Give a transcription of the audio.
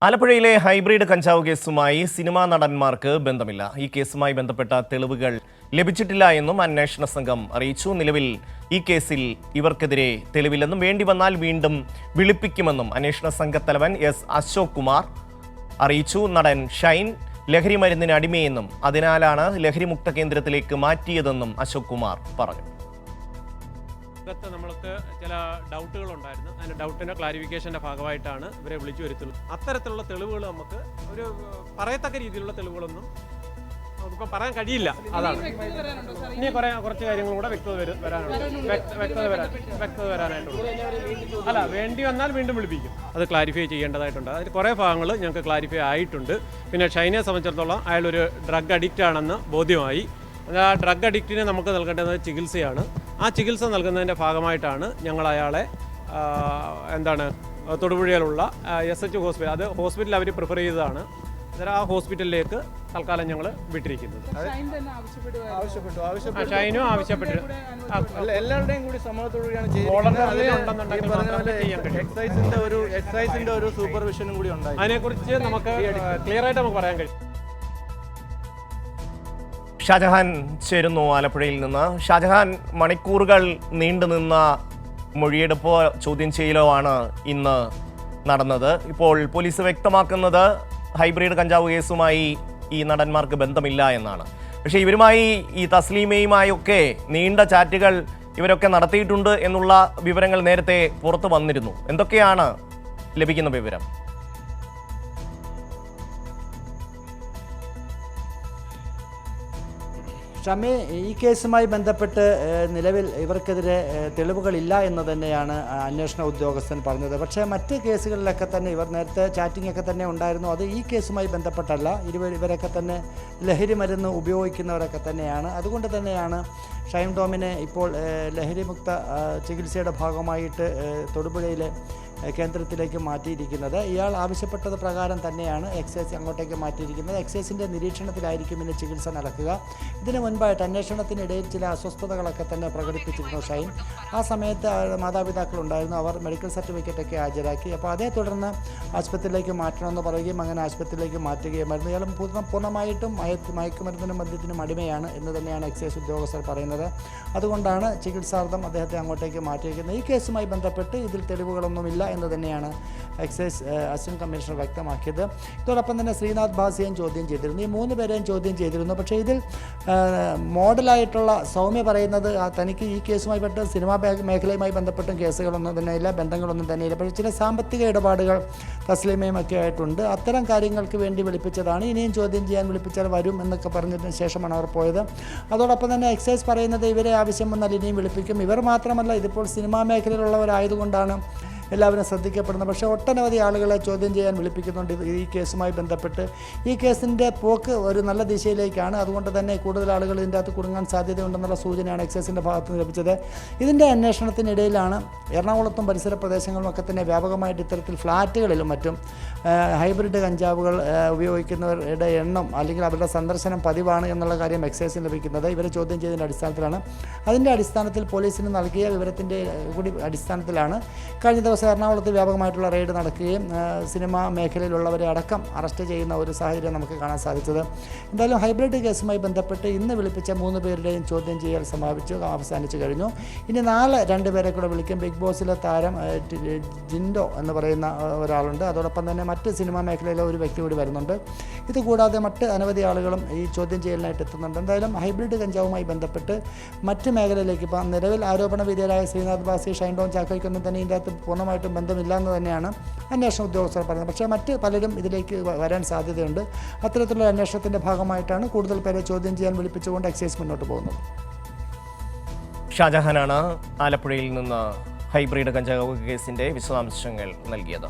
ആലപ്പുഴയിലെ ഹൈബ്രിഡ് കഞ്ചാവ് കേസുമായി സിനിമാ നടന്മാർക്ക് ബന്ധമില്ല. ഈ കേസുമായി ബന്ധപ്പെട്ട തെളിവുകൾ ലഭിച്ചിട്ടില്ല എന്നും അന്വേഷണ സംഘം അറിയിച്ചു. നിലവിൽ ഈ കേസിൽ ഇവർക്കെതിരെ തെളിവില്ലെന്നും വേണ്ടി വന്നാൽ വീണ്ടും വിളിപ്പിക്കുമെന്നും അന്വേഷണ സംഘത്തലവൻ എസ് അശോക് കുമാർ അറിയിച്ചു. നടൻ ഷൈൻ ലഹരി മരുന്നിന് അടിമയെന്നും അതിനാലാണ് ലഹരിമുക്ത കേന്ദ്രത്തിലേക്ക് മാറ്റിയതെന്നും അശോക് കുമാർ പറഞ്ഞു. നമ്മൾക്ക് ചില ഡൗട്ടുകൾ ഉണ്ടായിരുന്നു. അതിൻ്റെ ഡൗട്ടിൻ്റെ ക്ലാരിഫിക്കേഷൻ്റെ ഭാഗമായിട്ടാണ് ഇവരെ വിളിച്ചു വരുത്തുന്നത്. അത്തരത്തിലുള്ള തെളിവുകൾ നമുക്ക് ഒരു പറയത്തക്ക രീതിയിലുള്ള തെളിവുകളൊന്നും നമുക്കിപ്പോൾ പറയാൻ കഴിയില്ല. അതാണ് ഇനി കുറച്ച് കാര്യങ്ങളും കൂടെ വ്യക്തത വരാനായിട്ടുള്ളൂ. അല്ല, വേണ്ടി വന്നാൽ വീണ്ടും വിളിപ്പിക്കും. അത് ക്ലാരിഫൈ ചെയ്യേണ്ടതായിട്ടുണ്ട്. അതിൽ കുറേ ഭാഗങ്ങൾ ഞങ്ങൾക്ക് ക്ലാരിഫൈ ആയിട്ടുണ്ട്. പിന്നെ ഷൈനെ സംബന്ധിച്ചിടത്തോളം അയാളൊരു ഡ്രഗ് അഡിക്റ്റ് ആണെന്ന് ബോധ്യമായി. ആ ഡ്രഗ് അഡിക്റ്റിന് നമുക്ക് നൽകേണ്ടത് ചികിത്സയാണ്. ആ ചികിത്സ നൽകുന്നതിൻ്റെ ഭാഗമായിട്ടാണ് ഞങ്ങൾ അയാളെ തൊടുപുഴയിലുള്ള SH ഹോസ്പിറ്റൽ, അത് ഹോസ്പിറ്റൽ അവർ പ്രിഫർ ചെയ്തതാണ്. ആ ഹോസ്പിറ്റലിലേക്ക് തൽക്കാലം ഞങ്ങൾ വിട്ടിരിക്കുന്നത്. ഷൈനും ആവശ്യപ്പെട്ടു. എല്ലാവരുടെയും കൂടി സമ്മതത്തോടുകൂടിയാണ് എക്സൈസിന്റെ ഒരു സൂപ്പർവിഷനും കൂടി ഉണ്ടായി. അതിനെക്കുറിച്ച് നമുക്ക് ക്ലിയർ ആയിട്ട് നമുക്ക് പറയാൻ കഴിയും. ഷാജഹാൻ ചേരുന്നു ആലപ്പുഴയിൽ നിന്ന്. ഷാജഹാൻ, മണിക്കൂറുകൾ നീണ്ടുനിന്ന മൊഴിയെടുപ്പോ ചോദ്യം ചെയ്യലോ ആണ് ഇന്ന് നടന്നത്. ഇപ്പോൾ പോലീസ് വ്യക്തമാക്കുന്നത് ഹൈബ്രിഡ് കഞ്ചാവ് കേസുമായി ഈ നടന്മാർക്ക് ബന്ധമില്ല എന്നാണ്. പക്ഷേ ഇവരുമായി ഈ തസ്ലീമയുമായൊക്കെ നീണ്ട ചാറ്റുകൾ ഇവരൊക്കെ നടത്തിയിട്ടുണ്ട് എന്നുള്ള വിവരങ്ങൾ നേരത്തെ പുറത്തു വന്നിരുന്നു. എന്തൊക്കെയാണ് ലഭിക്കുന്ന വിവരം? ഷമി, ഈ കേസുമായി ബന്ധപ്പെട്ട് നിലവിൽ ഇവർക്കെതിരെ തെളിവുകളില്ല എന്ന് തന്നെയാണ് അന്വേഷണ ഉദ്യോഗസ്ഥൻ പറഞ്ഞത്. പക്ഷേ മറ്റ് കേസുകളിലൊക്കെ തന്നെ ഇവർ നേരത്തെ ചാറ്റിംഗ് ഒക്കെ തന്നെ ഉണ്ടായിരുന്നു. അത് ഈ കേസുമായി ബന്ധപ്പെട്ടല്ല. ഇവരൊക്കെ തന്നെ ലഹരി മരുന്ന് ഉപയോഗിക്കുന്നവരൊക്കെ തന്നെയാണ്. അതുകൊണ്ട് തന്നെയാണ് ഷൈൻ ടോമിനെ ഇപ്പോൾ ലഹരിമുക്ത ചികിത്സയുടെ ഭാഗമായിട്ട് തൊടുപുഴയിലെ കേന്ദ്രത്തിലേക്ക് മാറ്റിയിരിക്കുന്നത്. ഇയാൾ ആവശ്യപ്പെട്ടത് പ്രകാരം തന്നെയാണ് എക്സൈസ് അങ്ങോട്ടേക്ക് മാറ്റിയിരിക്കുന്നത്. എക്സൈസിൻ്റെ നിരീക്ഷണത്തിലായിരിക്കും ഇനി ചികിത്സ നടക്കുക. ഇതിനു മുൻപായിട്ട് അന്വേഷണത്തിനിടയിൽ ചില അസ്വസ്ഥതകളൊക്കെ തന്നെ പ്രകടിപ്പിച്ചിരുന്നു ഷൈൻ. ആ സമയത്ത് മാതാപിതാക്കളുണ്ടായിരുന്നു. അവർ മെഡിക്കൽ സർട്ടിഫിക്കറ്റൊക്കെ ഹാജരാക്കി. അപ്പോൾ അതേ തുടർന്ന് ആശുപത്രിയിലേക്ക് മാറ്റണമെന്ന് പറയുകയും അങ്ങനെ ആശുപത്രിയിലേക്ക് മാറ്റുകയുമായിരുന്നു. ഇയാൾ പൂർണ്ണമായിട്ടും മയക്കുമരുന്നിനും മദ്യത്തിനും അടിമയാണ് എന്ന് തന്നെയാണ് എക്സൈസ് ഉദ്യോഗസ്ഥർ പറയുന്നത്. അതുകൊണ്ടാണ് ചികിത്സാർത്ഥം അദ്ദേഹത്തെ അങ്ങോട്ടേക്ക് മാറ്റിയിരിക്കുന്നത്. ഈ കേസുമായി ബന്ധപ്പെട്ട് ഇതിൽ തെളിവുകളൊന്നുമില്ല എന്ന് തന്നെയാണ് എക്സൈസ് അസിസ്റ്റന്റ് കമ്മീഷണർ വ്യക്തമാക്കിയത്. ഇതോടൊപ്പം തന്നെ ശ്രീനാഥ് ഭാസിയെയും ചോദ്യം ചെയ്തിരുന്നു. ഈ 3 പേരെയും ചോദ്യം ചെയ്തിരുന്നു. പക്ഷേ ഇതിൽ മോഡലായിട്ടുള്ള സൗമ്യ പറയുന്നത് തനിക്ക് ഈ കേസുമായി ബന്ധപ്പെട്ട് സിനിമാ മേഖലയുമായി ബന്ധപ്പെട്ടും കേസുകളൊന്നും തന്നെയില്ല, ബന്ധങ്ങളൊന്നും തന്നെയില്ല. പക്ഷേ ചില സാമ്പത്തിക ഇടപാടുകൾ തസ്ലീമയും ഒക്കെ ആയിട്ടുണ്ട്. അത്തരം കാര്യങ്ങൾക്ക് വേണ്ടി വിളിപ്പിച്ചതാണ്. ഇനിയും ചോദ്യം ചെയ്യാൻ വിളിപ്പിച്ചാൽ വരും എന്നൊക്കെ പറഞ്ഞതിന് ശേഷമാണ് അവർ പോയത്. അതോടൊപ്പം തന്നെ എക്സൈസ് പറയുന്നത് ഇവരെ ആവശ്യം വന്നാൽ ഇനിയും വിളിപ്പിക്കും. ഇവർ മാത്രമല്ല, ഇതിപ്പോൾ സിനിമാ മേഖലയിലുള്ളവരായതുകൊണ്ടാണ് എല്ലാവരും ശ്രദ്ധിക്കപ്പെടുന്നത്. പക്ഷേ ഒട്ടനവധി ആളുകളെ ചോദ്യം ചെയ്യാൻ വിളിപ്പിക്കുന്നുണ്ട് ഈ കേസുമായി ബന്ധപ്പെട്ട്. ഈ കേസിൻ്റെ പോക്ക് ഒരു നല്ല ദിശയിലേക്കാണ്. അതുകൊണ്ട് തന്നെ കൂടുതൽ ആളുകൾ ഇതിൻ്റെ അകത്ത് കുടുങ്ങാൻ സാധ്യതയുണ്ടെന്നുള്ള സൂചനയാണ് എക്സൈസിൻ്റെ ഭാഗത്ത് നിന്ന് ലഭിച്ചത്. ഇതിൻ്റെ അന്വേഷണത്തിനിടയിലാണ് എറണാകുളത്തും പരിസര പ്രദേശങ്ങളിലുമൊക്കെ തന്നെ വ്യാപകമായിട്ട് ഇത്തരത്തിൽ ഫ്ലാറ്റുകളിലും മറ്റും ഹൈബ്രിഡ് കഞ്ചാവുകൾ ഉപയോഗിക്കുന്നവരുടെ എണ്ണം അല്ലെങ്കിൽ അവരുടെ സന്ദർശനം പതിവാണ് എന്നുള്ള കാര്യം എക്സൈസിന് ലഭിക്കുന്നത്. ഇവരെ ചോദ്യം ചെയ്തതിൻ്റെ അടിസ്ഥാനത്തിലാണ്. അതിൻ്റെ അടിസ്ഥാനത്തിൽ പോലീസിന് നൽകിയ വിവരത്തിൻ്റെ കൂടി അടിസ്ഥാനത്തിലാണ് കഴിഞ്ഞ ദിവസം എറണാകുളത്ത് വ്യാപകമായിട്ടുള്ള റെയ്ഡ് നടക്കുകയും സിനിമാ മേഖലയിലുള്ളവരെ അടക്കം അറസ്റ്റ് ചെയ്യുന്ന ഒരു സാഹചര്യം നമുക്ക് കാണാൻ സാധിച്ചത്. എന്തായാലും ഹൈബ്രിഡ് കേസുമായി ബന്ധപ്പെട്ട് ഇന്ന് വിളിപ്പിച്ച 3 പേരുടെയും ചോദ്യം ചെയ്യൽ അവസാനിച്ചു കഴിഞ്ഞു. ഇനി നാളെ 2 പേരെ കൂടെ വിളിക്കും. ബിഗ് ബോസിലെ താരം ജിൻഡോ എന്ന് പറയുന്ന ഒരാളുണ്ട്. അതോടൊപ്പം തന്നെ മറ്റ് സിനിമാ മേഖലയിലെ ഒരു വ്യക്തി കൂടി വരുന്നുണ്ട്. ഇതുകൂടാതെ മറ്റ് അനവധി ആളുകളും ഈ ചോദ്യം ചെയ്യലിനായിട്ട് എത്തുന്നുണ്ട്. എന്തായാലും ഹൈബ്രിഡ് കഞ്ചാവുമായി ബന്ധപ്പെട്ട് മറ്റ് മേഖലയിലേക്ക് ഇപ്പം നിലവിൽ ആരോപണ വിധേയരായ ശ്രീനാഥ് ഭാസി, ഷൈൻ ടോം ചാക്കോയ്ക്കൊന്നും തന്നെ ഇതിൻ്റെ അകത്ത് പൂർണ്ണമായിട്ടും ബന്ധമില്ല എന്ന് തന്നെയാണ് അന്വേഷണ ഉദ്യോഗസ്ഥർ പറയുന്നത്. പക്ഷേ മറ്റ് പലരും ഇതിലേക്ക് വരാൻ സാധ്യതയുണ്ട്. അത്തരത്തിലുള്ള അന്വേഷണത്തിൻ്റെ ഭാഗമായിട്ടാണ് കൂടുതൽ പേരെ ചോദ്യം ചെയ്യാൻ വിളിപ്പിച്ചുകൊണ്ട് എക്സൈസ് മുന്നോട്ട് പോകുന്നത്. ഷാജഹാനാണ് ആലപ്പുഴയിൽ നിന്ന് ഹൈബ്രിഡ് കഞ്ചാവ് കേസിന്റെ വിശദാംശങ്ങൾ നൽകിയത്.